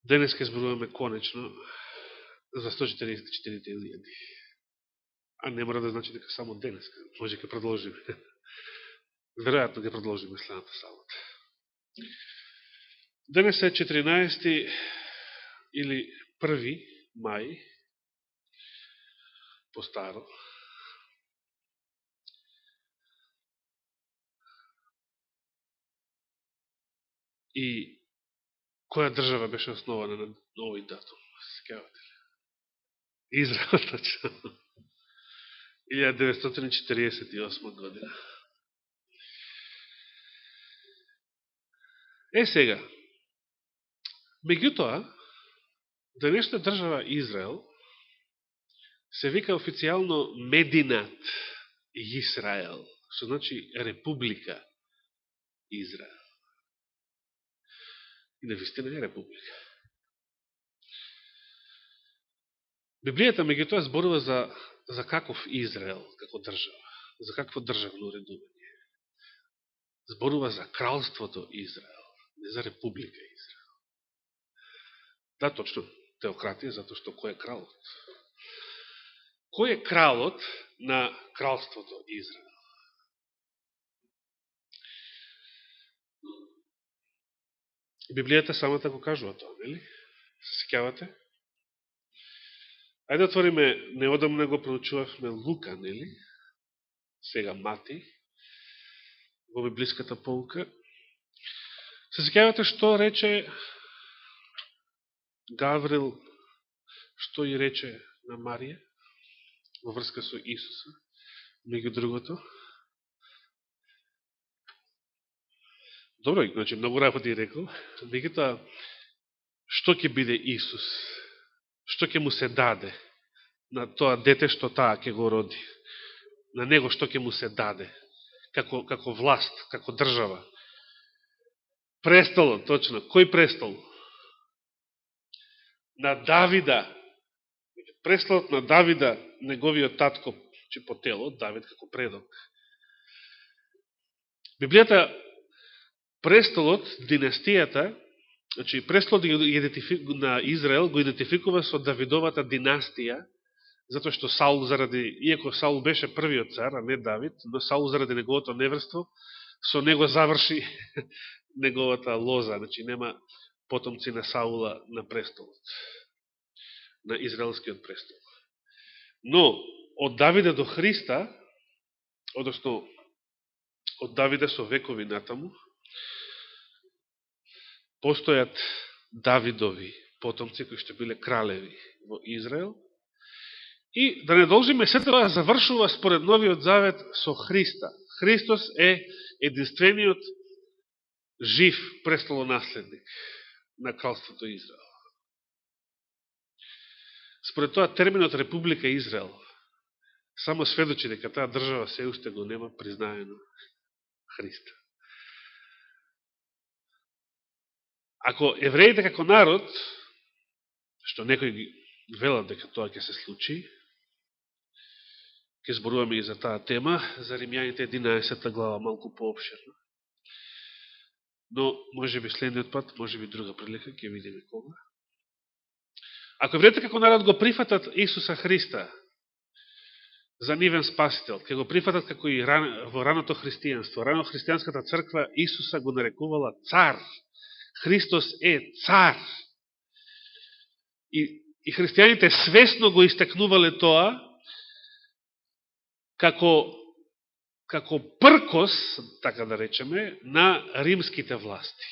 Денес ке зборуваме конечно за 144.000. А не мора да значи дека само денес. Може ке продолжиме. Веројатно ке продолжиме следната сабота. Денес е 14 или 1 мај по старо. И која држава беше основана на овој датум? Сеќавате ли? Израел, точно. 1948 година. Сега, меѓутоа, денешна држава Израел се вика официјално Мединат Исраел, што значи Република Израел. И на вистина е република. Библијата меѓутоа зборува за каков Израел, како држава, за какво државно уредување. Зборува за кралството Израел, не за република Израел. Да, точно, теократија, затоа што кој е кралот? Кој е кралот на кралството Израел? Библијата самата го кажува тоа, нели? Се сеќавате? Ајде да отвориме, неодамна го проучувавме Лука, нели? Сега Мати, во библиската полка. Се сеќавате што рече Гаврил, што и рече на Марија во врска со Исуса, меѓу другото? Добро, значи многу работи рекол, меѓутоа што ќе биде Исус? Што ќе му се даде на тоа дете што таа ќе го роди? На него што ќе му се даде? Како власт, како држава? Престолот, точно. Кој престол? На Давида. Престолот на Давида, неговиот татко, че по тело, Давид како предок. Библијата, престолот, династијата, значи престолот на Израел го идентификува со Давидовата династија, затоа што Саул иако Саул беше првиот цар, а не Давид, но Саул заради неговото неверство, со него заврши неговата лоза, значи нема потомци на Саула на престолот, на израелскиот престол. Но, од Давида до Христа, односно, од Давида со векови натаму, постојат Давидови потомци, кои што биле кралеви во Израел. И да не должиме, сето тоа завршува според Новиот Завет со Христа. Христос е единствениот жив престолонаследник на кралството Израел. Според тоа терминот Република Израел само сведочи дека таа држава се уште го нема признаено Христа. Ако евреите како народ, што некои ги велат дека тоа ќе се случи, ќе зборуваме и за таа тема, за Римјаните 11 глава, малку пообширно. Но, може би следниот пат, може би друга прилика, ќе видиме кога. Ако евреите како народ го прифатат Исуса Христа за нивен спасител, ќе го прифатат како и во раното христијанство. Рано христијанската црква Исуса го нарекувала цар. Христос е цар. И христијаните свесно го истакнувале тоа како пркос, така да речеме, на римските власти.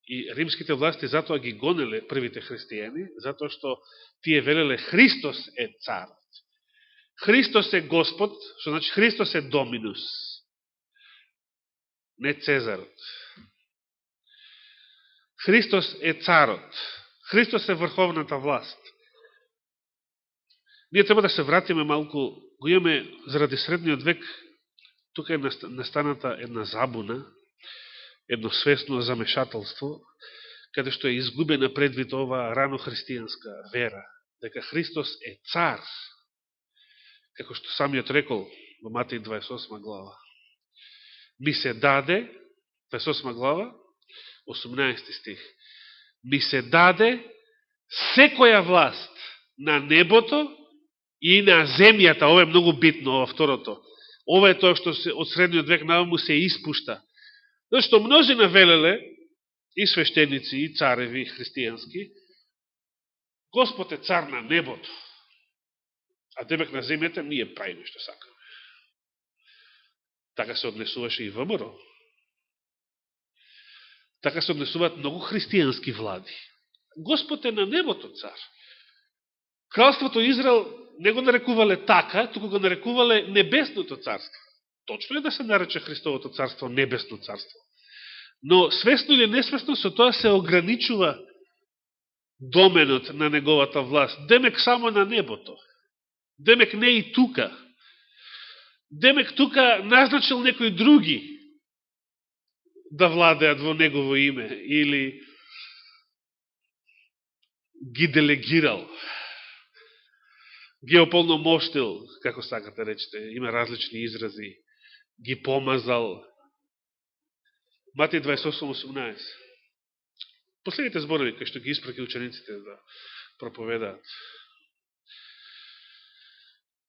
И римските власти затоа ги гонеле првите христијани, затоа што тие велеле Христос е царот. Христос е Господ, што значи Христос е Доминус, не Цезарот. Христос е царот. Христос е врховната власт. Ние треба да се вратиме малку, го имаме заради средниот век, тука е настаната една забуна, едно свесно замешателство, каде што е изгубена предвид оваа рано христијанска вера, дека Христос е цар, како што самиот рекол во Матеј 28 глава. Ми се даде, 28 глава, 18 стих, ми се даде секоја власт на небото и на земјата, ова е многу битно, ова второто. Ова е тоа што се, од средниот век наваму се испушта. Зашто множина велеле, и свештеници, и цареви, и христијански, Господ е цар на небото, а демек на земјата ние правиме што сакаме. Така се однесуваше и ВМРО. Така се однесуваат многу христијански влади. Господ е на небото цар. Кралството Израел не го нарекувале така, туку го нарекувале небесното царство. Точно е да се нарече Христовото царство небесно царство. Но свесно или несвесно со тоа се ограничува доменот на неговата власт. Демек само на небото. Демек не и тука. Демек тука назначил некои други да владеат во негово име или ги делегирал, ги ополномоштил, како сакате речете, има различни изрази, ги помазал. Матеј 28:18. Последните зборови кои што ги испраќа учениците да проповедаат.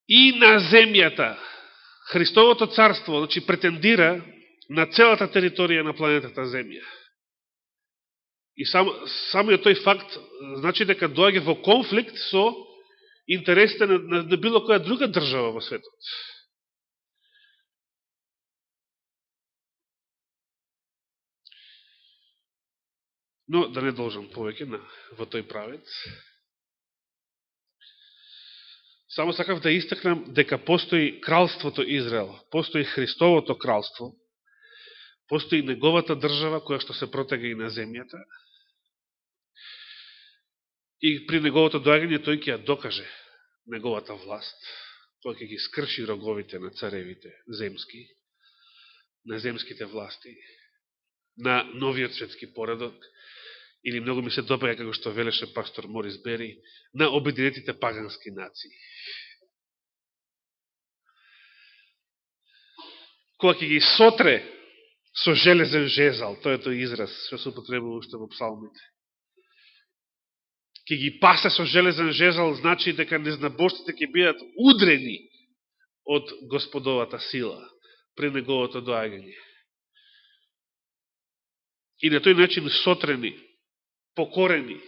И на земјата Христовото царство, значи, претендира на целата територија на планетата Земја. И самиот тој факт значи дека доаѓа во конфликт со интересите на било која друга држава во светот. Но да не должам повеќе во тој правец. Само сакав да истакнам дека постои кралството Израел, постои Христовото кралство, постои неговата држава која што се протега и на земјата. И при неговото доагање тој ќе ја докаже неговата власт, тој ќе ги скрши роговите на царевите земски, на земските власти, на новиот светски поредок, или многу ми се допаѓа како што велеше пастор Морис Бери, на обединетите пагански нации. Кога ќе ги сотре со железен жезал, тој е тој израз што се употребува уште во псалмите. Ќе ги пасе со железен жезал, значи дека незнабожците ќе бидат удрени од Господовата сила при неговото доагање. И на тој начин сотрени, покорени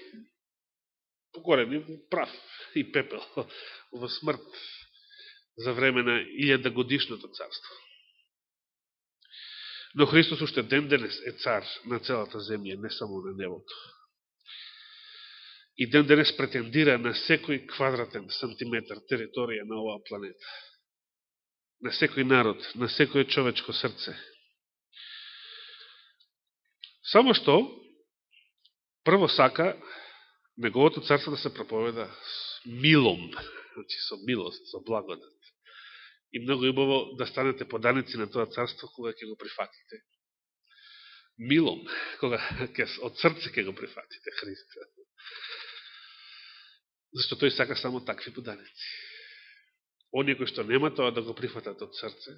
во прав и пепел, во смрт за време на 1000-годишното царство. Но Христос уште ден денес е цар на целата земја, не само на небото. И ден денес претендира на секој квадратен сантиметар територија на оваа планета. На секој народ, на секој човечко срце. Само што, прво сака неговото царство да се проповеда с милом, значи со милост, со благодат. И многу убаво да станете поданици на тоа царство кога ќе го прифатите. Милом, кога од срце ќе го прифатите Христа. Зашто тој сака само такви поданици. Оние кои што нема тоа да го прифатат од срце,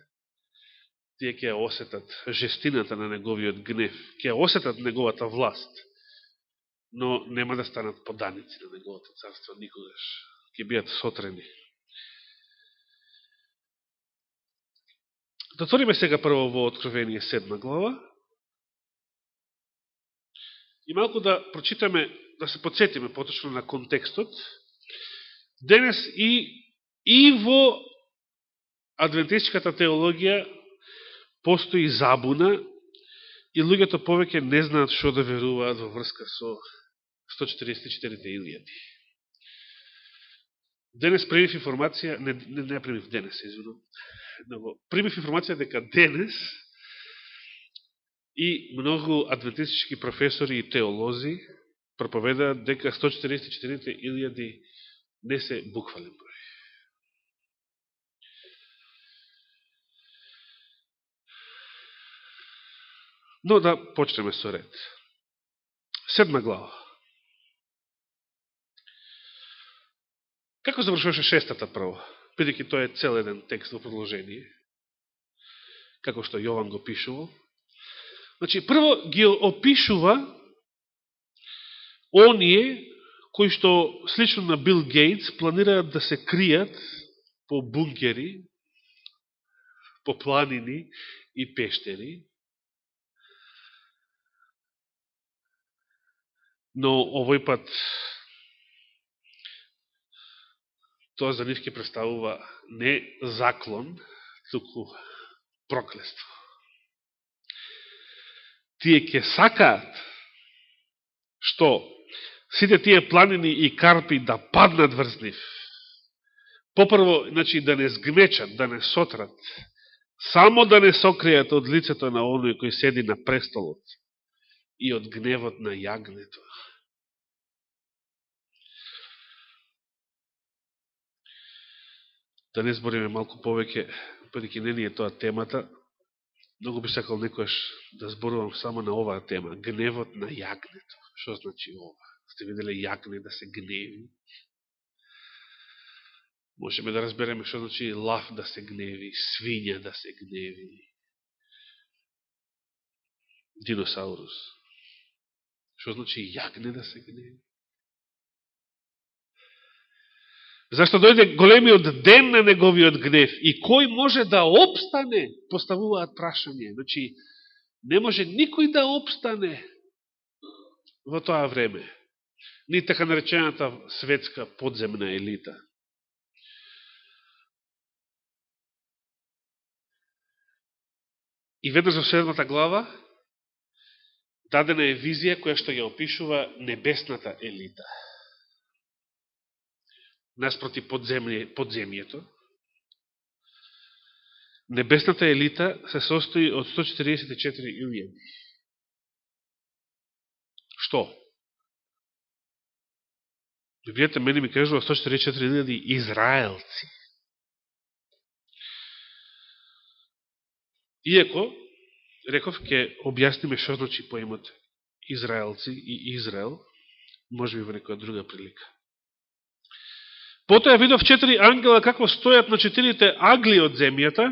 тие ќе осетат жестината на неговиот гнев, ќе осетат неговата власт, но нема да станат поданици на неговото царство никогаш. Ќе бидат сотрени. Дотвориме сега прво во Откровение 7 глава и малку да прочитаме, да се подсетиме поточно на контекстот. Денес и во адвентистичката теологија постои забуна и луѓето повеќе не знаат што да веруваат во врска со 144 илјади. Денес примив информација, не примив денес, извинувам, но примив информација дека денес и многу адвентистички професори и теолози проповедаат дека 144 илјади не се буквален број. Но да почнеме со ред. 7 глава. Како завршуваше 6-та прво? Бидејќи тоа е цел еден текст во продолжение, како што Јован го пишувал. Значи, прво ги опишува оние кои што, слично на Бил Гейтс, планираат да се кријат по бункери, по планини и пештери. Но овој пат тоа за нив ќе представува не заклон, туку проклество. Тие ќе сакаат што сите тие планини и карпи да паднат врз нив. Попрво, значи, да не сгмечат, да не сотрат, само да не сокријат од лицето на оној кој седи на престолот и од гневот на јагнето. Да не збориме малку повеќе, бидејќи не ни е тоа темата, многу би сакал некојаш да зборувам само на оваа тема, гневот на јагнето. Што значи ова? Сте виделе јагне да се гневи? Можеме да разбереме што значи лав да се гневи, свиња да се гневи, диносаурус. Што значи јагне да се гневи? Зашто дојде големиот ден на неговиот гнев и кој може да опстане, поставуваат прашање. Значи, не може никој да опстане во тоа време. Ни така наречената светска подземна елита. И веднаш во 7 глава дадена е визија која што ја опишува небесната елита. Наспроти подземјето. Небесната елита се состои од 144.000. Што? Библијата мене ми кажува 144.000 израелци. Иако, реков, ќе објасниме што значи поимот израелци и Израел, може би во некоја друга прилика. Потоа видов 4 ангела како стојат на 4 агли од земјата,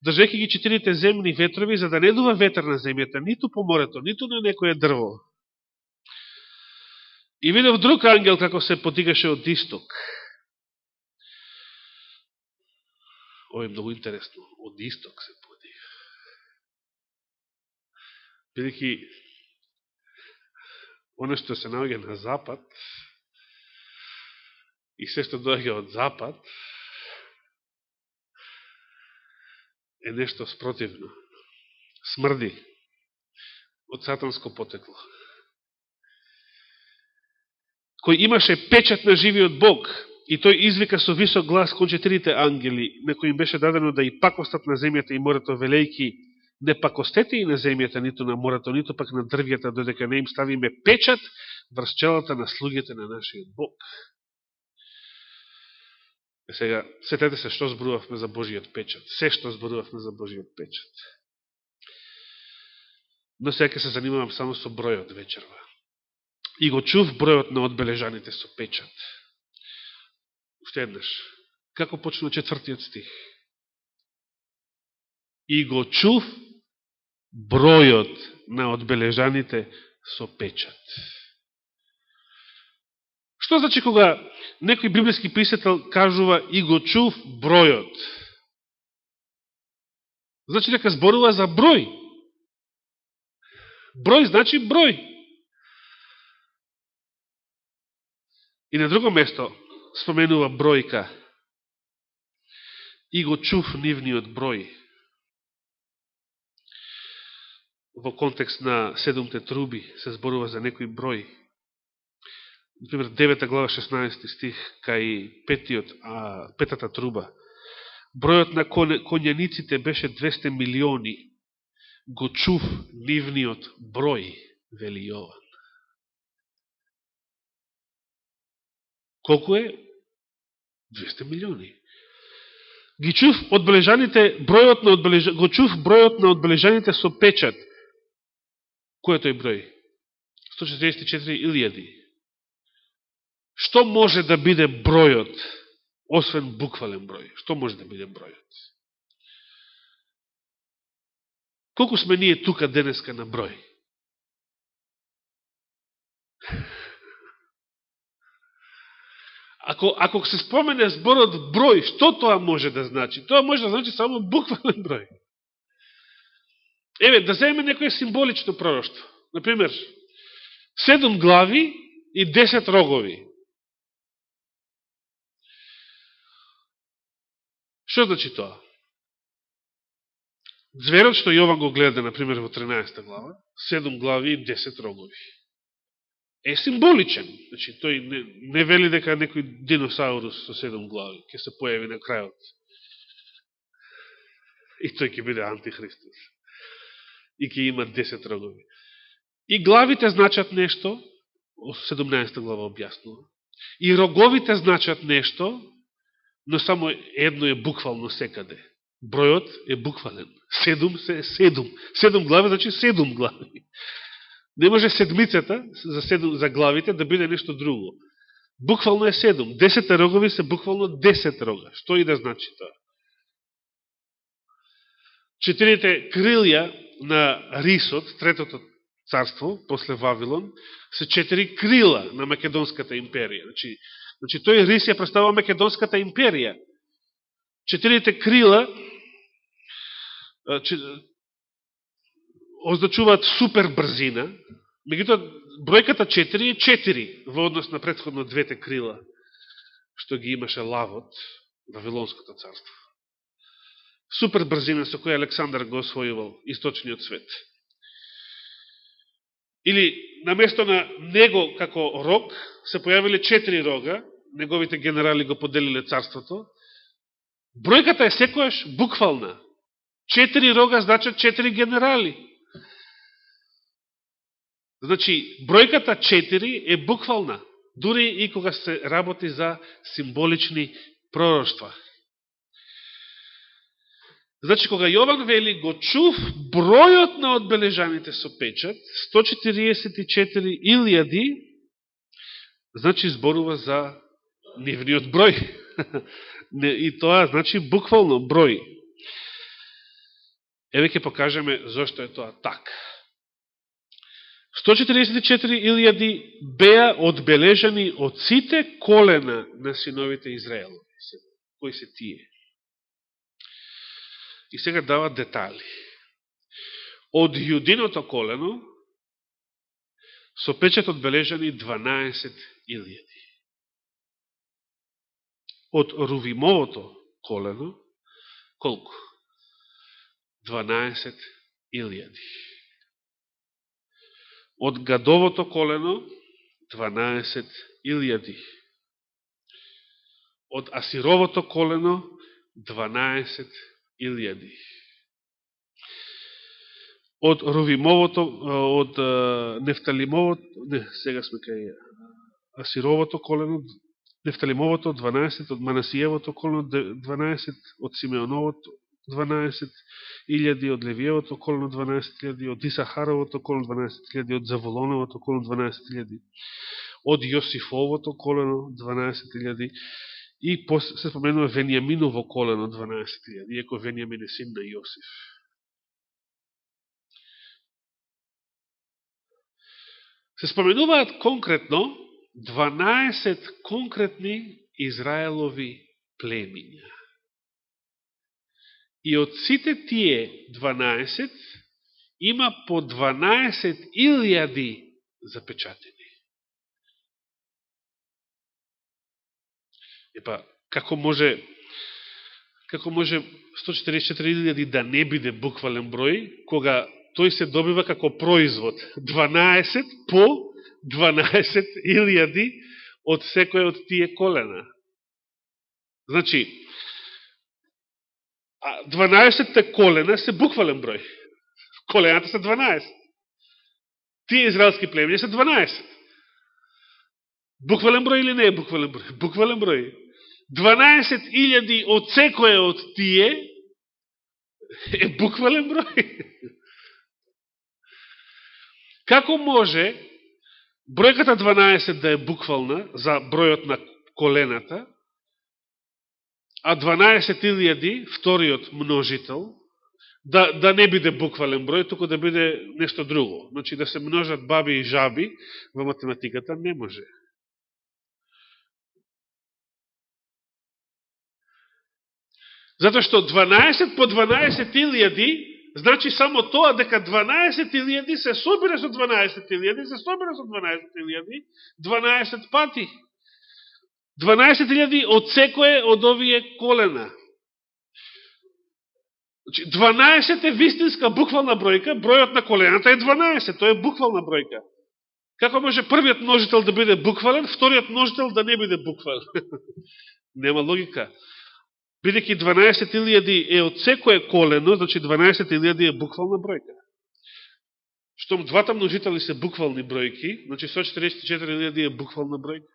држејќи ги 4 земни ветрови, за да не дува ветер на земјата, ниту по морето, ниту на некоје дрво. И видов друг ангел како се подигаше од исток. Ова е многу интересно. Од исток се подига. Бидејќи оно што се наоѓа на запад и се што доаѓа од запад е нешто спротивно. Смрди од сатанско потекло. Кој имаше печат на живиот Бог и тој извика со висок глас кон 4 ангели, на кои им беше дадено да и пакостат на земјата и морето, велејки: не пакостете и на земјата, ниту на морето, ниту пак на дрвјата, додека не им ставиме печат врз челата на слугите на нашиот Бог. Сега, сетете се што зборувавме за Божиот печат. Се што зборувавме за Божиот печат. Но сега ќе се занимавам само со бројот вечерва. И го чув бројот на одбележаните со печат. Уште еднаш. Како почнува 4 стих? И го чув бројот на одбележаните со печат. Што значи кога некој библиски писател кажува и го чув бројот? Значи дека зборува за број. Број значи број. И на друго место споменува бројка. И го чув нивниот број. Во контекст на 7 труби се зборува за некој број. Например, 9 глава 16 стих, кај петата труба. Бројот на конјаниците беше 200 милиони. Го чув нивниот број, вели Јован. Колку е? 200 милиони. Ги чув одбележаните, го чув бројот на одбележаните со печат. Кој е тој број? 144.000. Што може да биде бројот, освен буквален број? Што може да биде бројот? Колку сме ние тука денеска на број? Ако се спомене зборот број, што тоа може да значи? Тоа може да значи само буквален број. Еве, да земеме некој символично пророќство. Например, 7 глави и 10 рогови. Што значи тоа? Зверот што Јован го гледа, например, во 13 глава, 7 глави и 10 рогови. Е символичен. Значи, тој не вели дека некој диносаурус со 7 глави ќе се појави на крајот. И тој ќе биде антихристос. И ќе има 10 рогови. И главите значат нешто, 17 глава објаснува. И роговите значат нешто, но само едно е буквално секаде. Бројот е буквален. 7 се 7. 7 глави значи 7 глави. Не може седмицата за главите да биде нешто друго. Буквално е 7. 10 рогови се буквално 10 рога. Што и да значи тоа? 4 крилја на рисот, третото царство, после Вавилон, се 4 крила на Македонската империја. Значи тој рис ја представува Македонската империја. 4 крила означуваат супер брзина, меѓутоа бројката 4 е 4 во однос на претходно двете крила, што ги имаше Лавот, Вавилонското царство. Супер брзина со која Александар го освојувал источниот свет. Или, наместо на него како рог, се појавиле 4 рога, неговите генерали го поделиле царството. Бројката е секојаш буквална. 4 рога значат 4 генерали. Значи, бројката 4 е буквална, дури и кога се работи за символични пророќства. Значи, кога Јован вели го чув бројот на одбележаните со печат, 144.000, значи зборува за нивниот број. И тоа значи буквално број. Еве ќе покажеме зошто е тоа така. 144.000 беа одбележани од сите колена на синовите Израелови. Кои се тие? И сега дава детали. Од јудиното колено со печат одбележани 12.000. Од Рувимовото колено колку? 12.000. Од Гадовото колено 12.000. Од Асировото колено 12.000. Од Рувимовото, од Нефталимовото, сега сме кај Асировото колено, Нефталимовото 12, од Манасиевото колено 12, од Симеоновото 12.000, од Левиевото колено 12.000, од Исахаровото колено 12.000, од Заволоновото колено 12.000, од Јосифовото колено 12.000 и се споменува Венијаминово колено 12.000, иако Венијамин е син на Јосиф. Се споменуваат конкретно 12 конкретни Израелови племиња. И од сите тие 12 има по 12.000 запечатени. Епа, како може 144.000 да не биде буквален број, кога тој се добива како производ 12 по 12.000 од секој од тие колена. Значи, 12 колена се буквален број. Колената се 12. Тие израелски племени се 12. Буквален број или не е буквален број? Буквален број. 12.000 од секој од тие е буквален број. Како може бројката 12 да е буквална за бројот на колената, а 12.000, вториот множител, да не биде буквален број, туку да биде нешто друго. Значи да се множат баби и жаби во математиката не може. Затоа што 12 по 12.000, значи само тоа дека 12.000 се собира со 12.000, се собира со 12.000, 12 пати. 12.000 од секое од овие колена. 12 е вистинска буквална бројка, бројот на колената е 12, тоа е буквална бројка. Како може првиот множител да биде буквален, вториот множител да не биде буквален? Нема логика. Бидејќи 12.000 е од секое колено, значи 12.000 е буквална бројка. Штом двата множители се буквални бројки, значи 144.000 е буквална бројка.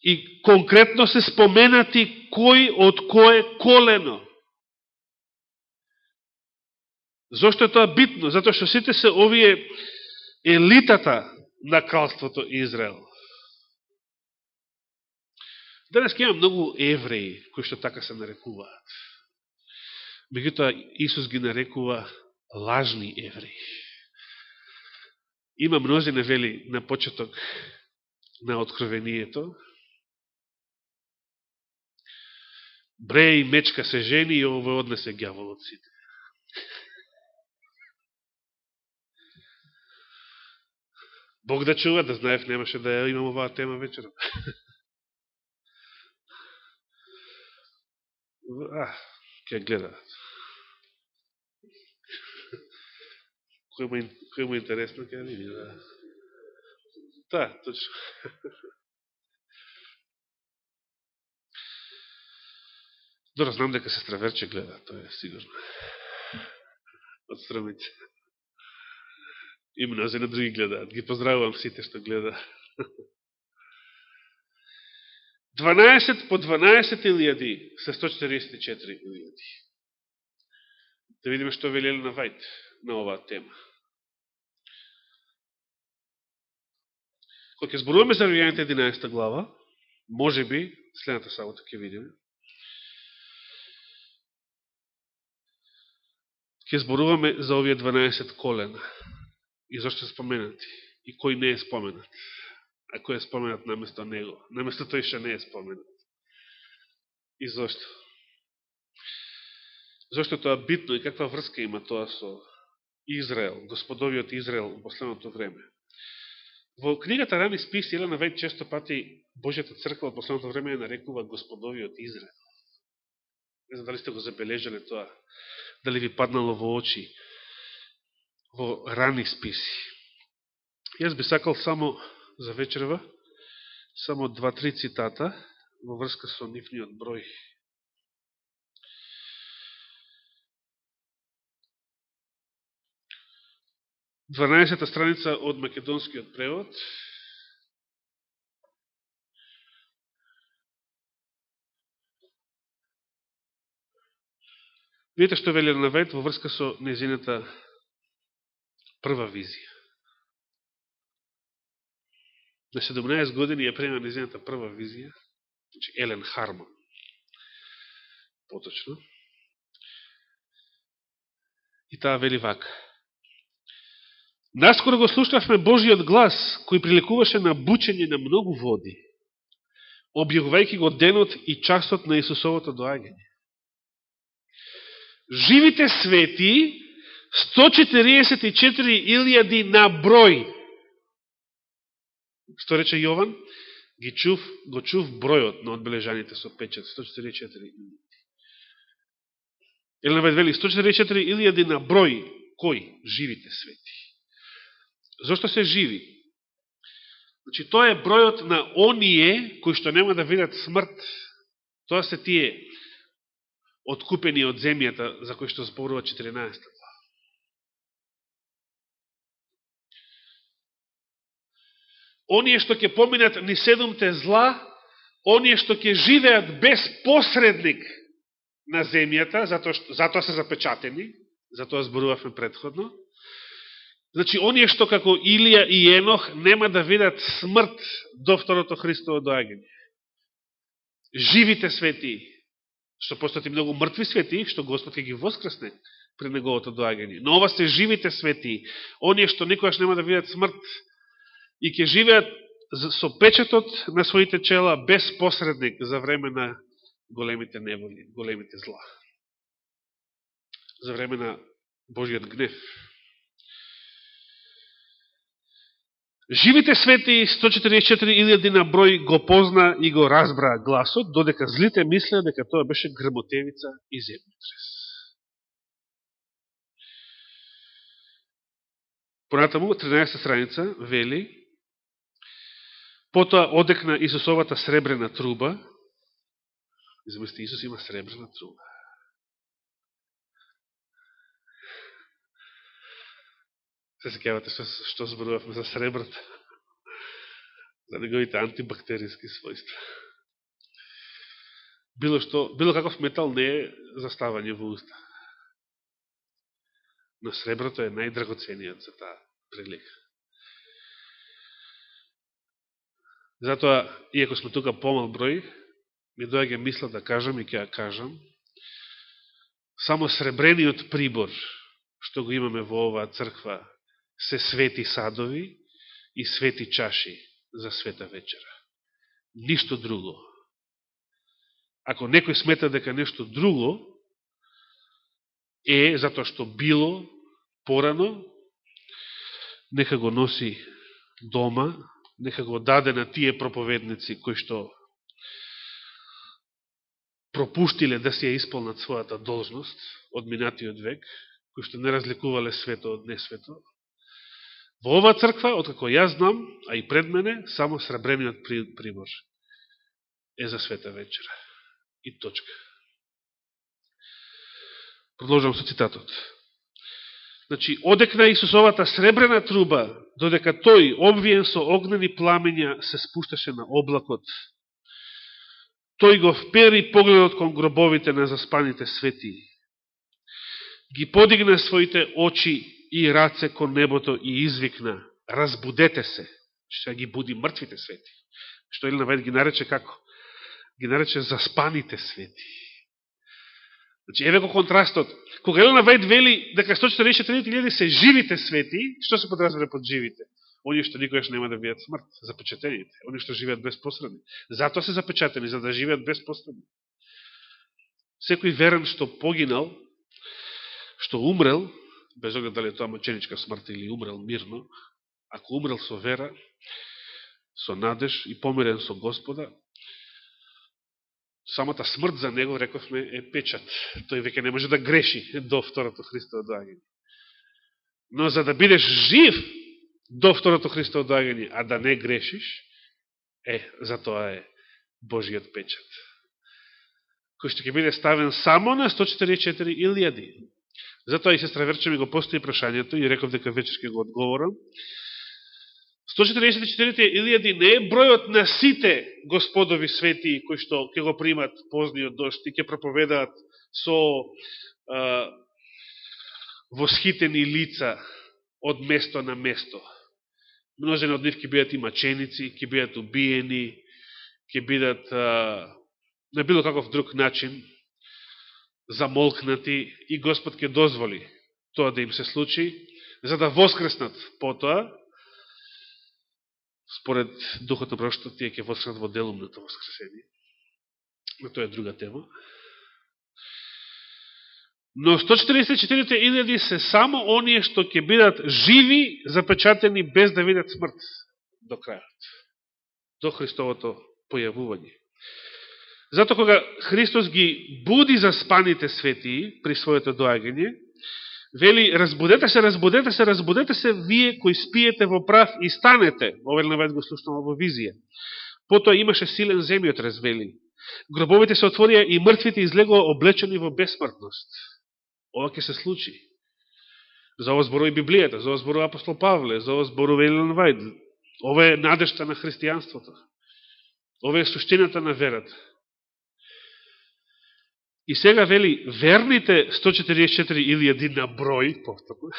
И конкретно се споменати кој од кое колено. Зошто е тоа битно? Затоа што сите се овие елитата на кралството Израел. Денес има многу евреи кои што така се нарекуваат. Меѓутоа Исус ги нарекува лажни евреи. Има мнозина, вели, на почеток на откровението. Бреј и мечка се жени и ово однесе ѓаволот сите. Бог да чува, да знаев, немаше да ја имам оваа тема вечером. Ке гледаат. Кој му интересно, ке види. Да, точно. Добро, знам дека сестра Верче гледа, тоа е сигурно. Од страмите. И мнозина други гледаат. Ги поздравувам сите што гледа. 12 по 12.000 се 144.000. Да видиме што вели Елена Вајд на оваа тема. Кога ќе зборуваме за Римјаните 11 глава, може би, следната сабота ќе видиме, ќе зборуваме за овие 12 колена. И зашто се споменати? И кој не е споменат? А кој е споменат наместо него? Наместо тој што не е споменат. И зашто? Зашто тоа битно и каква врска има тоа со Израел, господовиот Израел во последното време? Во книгата Рани списи Елена Вајд често пати Божјата црква во последното време ја нарекува господовиот Израел. Не знам дали сте го забележале тоа, дали ви паднало во очи во рани списи. Јас би сакал само за вечерва, само 2-3 цитата во врска со нивниот број. Дванаесета страница од македонскиот превод. Видите што вели Елена Вајд во врска со незината прва визија. На 17 години ја приема незината прва визија, значи Елен Харман, поточно. И таа вели вака. Наскоро го слушнавме Божиот глас, кој приликуваше на бучење на многу води, објавувајќи го денот и часот на Исусовото доаѓање. Живите свети, 144.000 на број. Што рече Јован? Го чув бројот на одбележаните со печат, 144.000. Елена Вајд вели 144.000 на број. Кој? Живите свети. Зошто се живи? Значи, тоа е бројот на оние кои што нема да видат смрт. Тоа се тие откупени од земјата за кои што зборува 14. Оние што ќе поминат ни 7 зла, оние што ќе живеат без посредник на земјата, затоа се запечатени, затоа зборувавме предходно. Значи, оние што како Илија и Енох нема да видат смрт до второто Христово доаѓање. Живите свети, што постојат и многу мртви свети, што Господ ќе ги воскресне при неговото доаѓање. Но ова се живите свети, оние што никогаш нема да видат смрт и ќе живеат со печатот на своите чела без посредник за време на големите неволи, големите зла. За време на Божиот гнев. Живите свети 144.000 на број го позна и го разбра гласот, додека злите мислеа дека тоа беше грмотевица и земјотрес. Понатаму, 13 страница, вели: потоа одекна Исусовата сребрена труба. Замисли, Исус има сребрена труба. Се сеќавате што зборувавме за сребрата, за неговите антибактериски својства. Било каков метал не е за ставање во уста. Но среброто е најдрагоцениот за таа прилика. Затоа, иако сме тука помал број, ми доаѓа мисла да кажам и ќе ја кажам, само сребрениот прибор што го имаме во оваа црква се свети садови и свети чаши за света вечера. Ништо друго. Ако некој смета дека нешто друго е затоа што било порано, нека го носи дома, нека го даде на тие проповедници кои што пропуштиле да си ја исполнат својата должност од минатиот век, кои што не разликувале свето од несвето. Во оваа црква, откако јас знам, а и пред мене, само сребрениот прибор е за света вечера. И точка. Продолжам со цитатот. Значи, одекна Исусовата сребрена труба, додека тој, обвиен со огнени пламења, се спушташе на облакот. Тој го впери погледот кон гробовите на заспаните свети. Ги подигна своите очи и раце кон небото и извикна: разбудете се. Што ги буди мртвите свети. Што Елена Вајд ги нарече како? Ги нарече заспаните свети. Значи, еве го контрастот. Кога Елена Вајд вели дека 144.000 се живите свети, што се подразбира под живите? Они што никогаш нема да видат смрт, запечатените. Они што живеат безпосредно. Затоа се запечатени, за да живеат безпосредно. Секој верен што погинал, што умрел, без оглед дали е тоа мъченичка смрт или умрел мирно, ако умрел со вера, со надеж и помирен со Господа, самата смрт за него, рековме, е печат. Тој веќе не може да греши до второто Христово доаѓање. Но за да бидеш жив до второто Христово доаѓање, а да не грешиш, за тоа е Божиот печат, кој што ќе биде ставен само на 144.000. Затоа и сестра Верче ми го постои прашањето и реков дека вечер ќе го одговорам. 144.000 не е бројот на сите господови свети кои што ќе го примат позниот дожд и ќе проповедаат со восхитени лица од место на место. Множени од нив ќе бидат и маченици, ќе бидат убиени, ќе бидат на било каков друг начин замолкнати и Господ ќе дозволи тоа да им се случи, за да воскреснат потоа. Според Духот на пророштвото, тие ќе воскреснат во делумното воскресение. Но тоа е друга тема. Но 144.000 се само оние што ќе бидат живи, запечатени без да видат смрт до крајот, до Христовото појавување. Зато кога Христос ги буди заспаните светии при своето доаѓање, вели: разбудете се, разбудете се, разбудете се, вие кои спиете во прав и станете. Ова Елена Вајд го слушнала во визија. Потоа имаше силен земјотрес, вели. Гробовите се отворија и мртвите излегоа облечени во бесмртност. Ова ќе се случи. За ова зборува и Библијата, за ова зборува апостол Павле, за ова зборува Елена Вајд. Ова е надежта на христијанството. Ова е суштината на верата. И сега вели, верните 144.000 на број, повторно,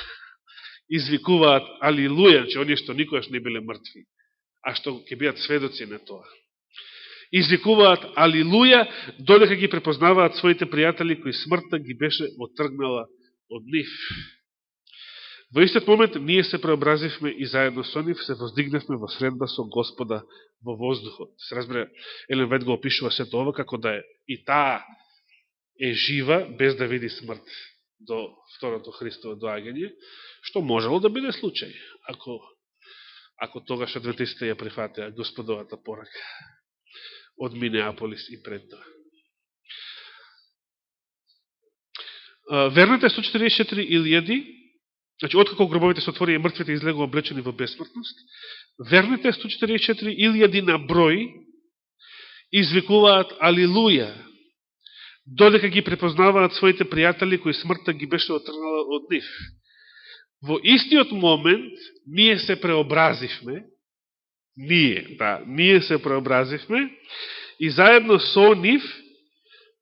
извикуваат алилуја, че оние што никогаш не биле мртви, а што ќе бидат сведоци на тоа. Извикуваат алилуја, додека ги препознаваат своите пријатели кои смртта ги беше отргнала од нив. Во истиот момент ние се преобразивме и заедно со нив се воздигнавме во средба со Господа во воздухот. Се разбере, Елен Вајт го опишува сето ова како да е и таа е жива без да види смрт до второто Христово доаѓање, што можело да биде случај, ако тогаш адвентистите ја прифатеа Господовата порака од Минеаполис и пред тоа. Верните 144.000, значи, откако гробовите се отвори и мртвите излегува облечени во бесмртност, верните 144.000 на број извикуваат Алилуја, додека ги препознаваат своите пријатели кои смртта ги беше отргнала од нив. Во истиот момент ние се преобразивме, ние се преобразивме и заедно со нив,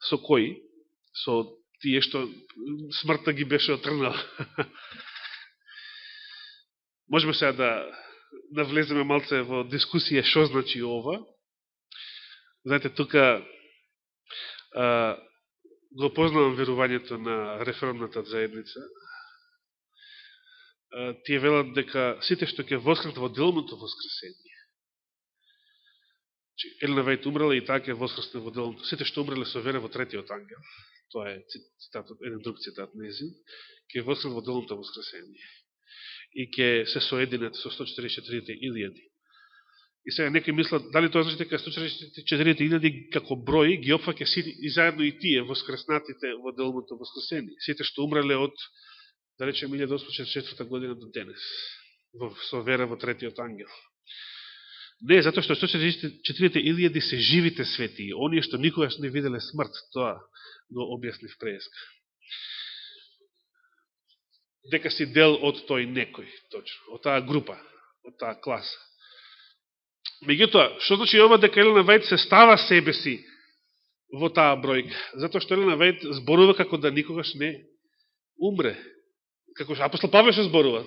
со кои? Со тие што смртта ги беше отргнала. Можеме сега да навлеземе малце во дискусија што значи ова. Знаете, тука го познавам верувањето на реформната заедница. Тие велат дека сите што ќе воскреснат во делното воскресение. Елена Вајт умрела и таа ќе воскресне во делното. Сите што умреле со вера во третиот ангел, тоа е цитатот, еден друг цитат незин, ќе воскреснат во делното воскресение. И ќе се соединат со 144.000. И сега некои мислат, дали тоа значи дека 144.000 како број ги опфаќа и заедно и тие воскреснатите во делното воскресение. Сите што умреле од, да речем, 1844 година до денес, со вера во третиот ангел. Не, затоа што 144.000 се живите светии, оние што никогаш не виделе смрт, тоа го објаснив преска. Дека си дел од тој некој, точно, од таа група, од таа класа. Меѓутоа, што значи ова дека Елена Вајт се става себе си во таа бројка? Затоа што Елена Вајт зборува како да никогаш не умре. Како апостол Павле што зборува.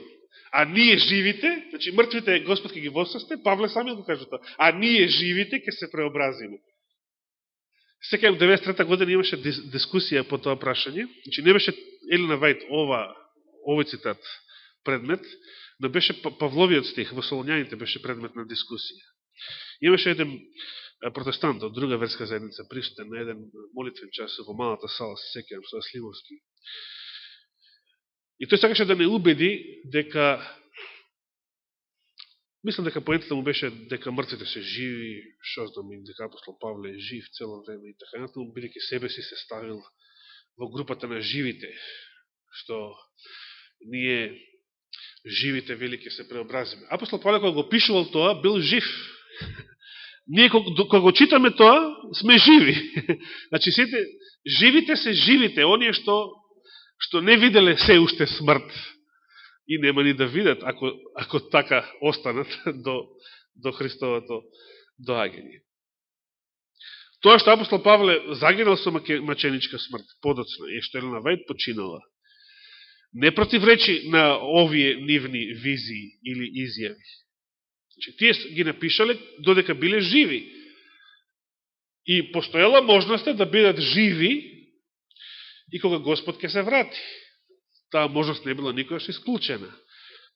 А ние живите, значи мртвите Господ ќе ги воскресне, Павле сами го кажа тоа. А ние живите ќе се преобразиме. Секајам 93 година имаше дискусија по тоа прашање. Значи не беше Елена Вајт овој цитат предмет, но беше Павловиот стих во Солоњаните беше предмет на дискусија. Имаше еден протестант од друга верска заедница присутен на еден молитвен час во малата сала, се сеќавам, со Сливовски. И тој сакаше да не убеди дека, мислам дека поентата му беше дека мртвите се живи, што знам, и дека апостол Павле е жив цело време и така натаму, бидејќи себе си се ставил во групата на живите, што ние живите велики се преобразиме. Апостол Павле кога го пишувал тоа, бил жив. Ние кога го читаме тоа, сме живи. Значи сите живите се живите, оние што не виделе се уште смрт и нема ни да видат, ако така останат до Христовото доаѓање. Тоа што апостол Павле загинал со маченичка смрт, подоцна, и што Елена Вајт починала, не противречи на овие нивни визии или изјави. Значи, тие ги напишале додека биле живи. И постоела можноста да бидат живи и кога Господ ќе се врати. Таа можност не била никогаш исклучена.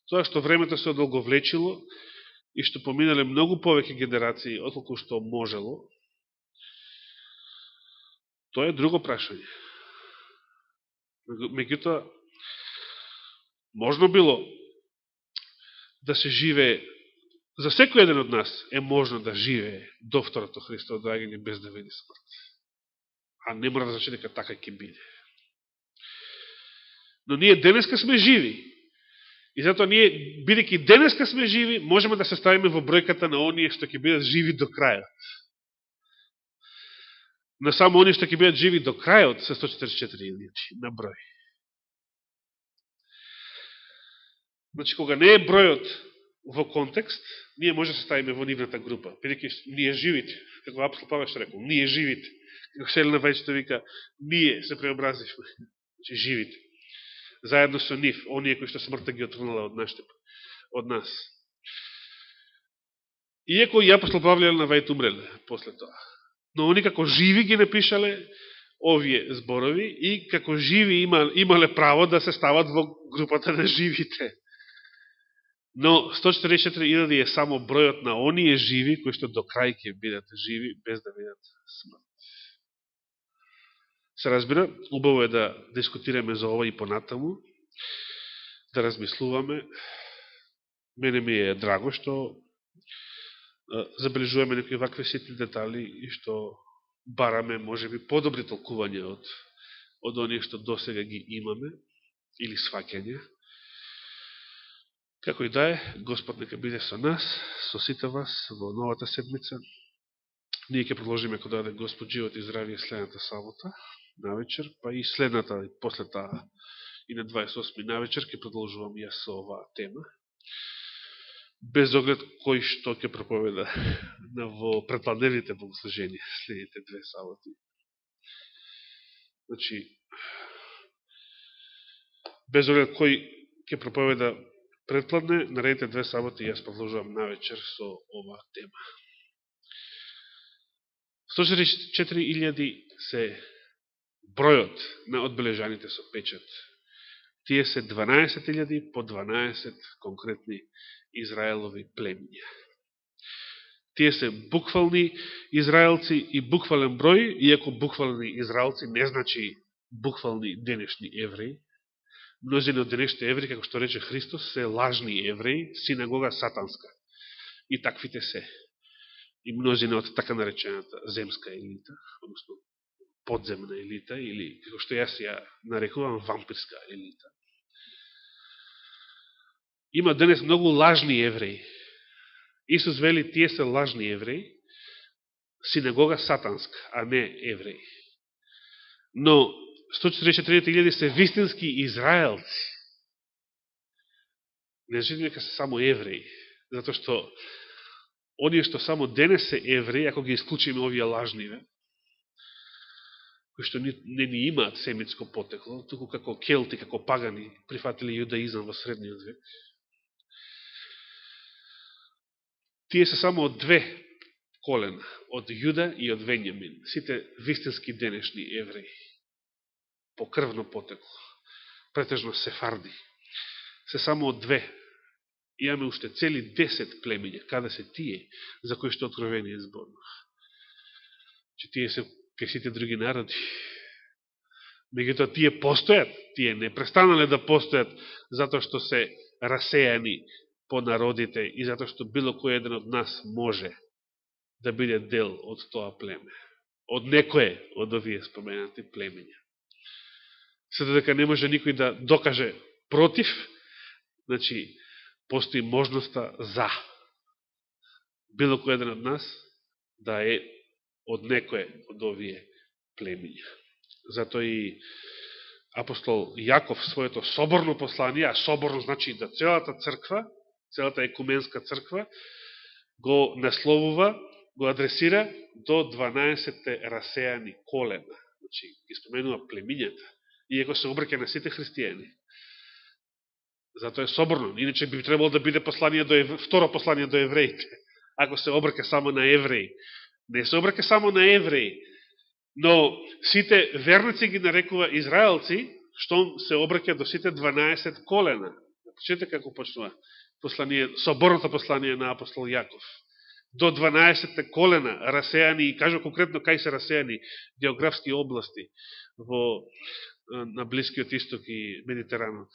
Тоа што времето се одолговлечило и што поминале многу повеќе генерации отколку што можело, тоа е друго прашање. Меѓутоа, можно било да се живее, за секој еден од нас е можно да живее до второто Христово доаѓање без да види смрт. А не мора да значи дека така ќе биде. Но ние денеска сме живи. И затоа ние, бидејќи денеска сме живи, можеме да се ставиме во бројката на оние што ќе бидат живи до крајот. На само оние што ќе бидат живи до крајот се 144.000 на број. Значи, кога не е бројот во контекст, ние може да се ставиме во нивната група. Бидејќи ние живите, како апостол Павле што рекол, ние живите. Како Елена Вајт што вика, ние се преобразивме. Значи, живите. Заедно со нив, оние кои што смртта ги отргнала од нас. Иако и апостол Павле и Елена Вајт умреле после тоа. Но они како живи ги напишале овие зборови и како живи имале право да се стават во групата на живите. Но 144.000 е само бројот на оние живи, кои што до крај ќе бидат живи, без да видат смрт. Се разбира, убаво е да дискутираме за ова и понатаму, да размислуваме. Мене ми е драго што забележуваме некои вакви ситни детали и што бараме, можеби, подобри толкувања од оние што досега ги имаме или сваќање. Како и да е, Господ нека биде со нас, со сите вас во новата седмица. Ние ќе продолжиме кога даде Господ живот и здравие следната сабота на вечер, па и следната, после таа и на 28 на вечер ќе продолжувам јас со оваа тема. Без оглед кој што ќе проповеда во предпладневните богослуженија следните две саботи. Значи, без оглед кој ќе проповеда предпладне, наредните две саботи јас продолжувам на вечер со оваа тема. 144.000 се бројот на одбележаните со печат. Тие се 12.000 по 12 конкретни Израелови племиња. Тие се буквални израелци и буквален број, иако буквални израелци не значи буквални денешни евреи. Мнозина од денешните евреи, како што рече Христос, се лажни евреи, синагога сатанска. И таквите се. И мнозина од така наречената земска елита, односно подземна елита, или како што јас ја нарекувам вампирска елита. Има денес многу лажни евреи. Исус вели, тие се лажни евреи, синагога сатанска, а не евреи. Но 144.000 се вистински израелци. Не значи дека се само евреи, затоа што оние што само денес се евреи, ако ги исклучиме овие лажниве, кои што не ни имаат семитско потекло, туку како келти, како пагани, прифатили јудаизам во средниот век, тие се само од две колена, од Јуда и од Венјамин, сите вистински денешни евреи, по крвно потекло, претежно сефарди, се само од две. Имаме уште цели 10 племиња, каде се тие, за кои што откровение зборно. Че тие се кај сите други народи. Меѓутоа тие постојат, тие не престанале да постојат, затоа што се расејани по народите и затоа што било кој еден од нас може да биде дел од тоа племе. Од некое од овие споменати племиња. Se додека не може никој да докаже против, значи, постои можноста за било кој еден од нас да е од некое од овие племиња. Зато и апостол Јаков своето соборно послание, а соборно значи да целата црква, целата екуменска црква, го насловува, го адресира до 12-те расејани колена. Значи, ги споменува племињата, иако се обрќа на сите христијани. Зато е соборно. Иначе би требало да биде второ послание до евреите, ако се обрќа само на евреи. Не се обрќа само на евреи, но сите верници ги нарекува израелци, што се обрќа до сите 12 колена. Чете како почнува соборното послание на апостол Јаков. До 12 колена расејани, и кажа конкретно кај се расејани географски области на Блискиот Исток и Медитеранот.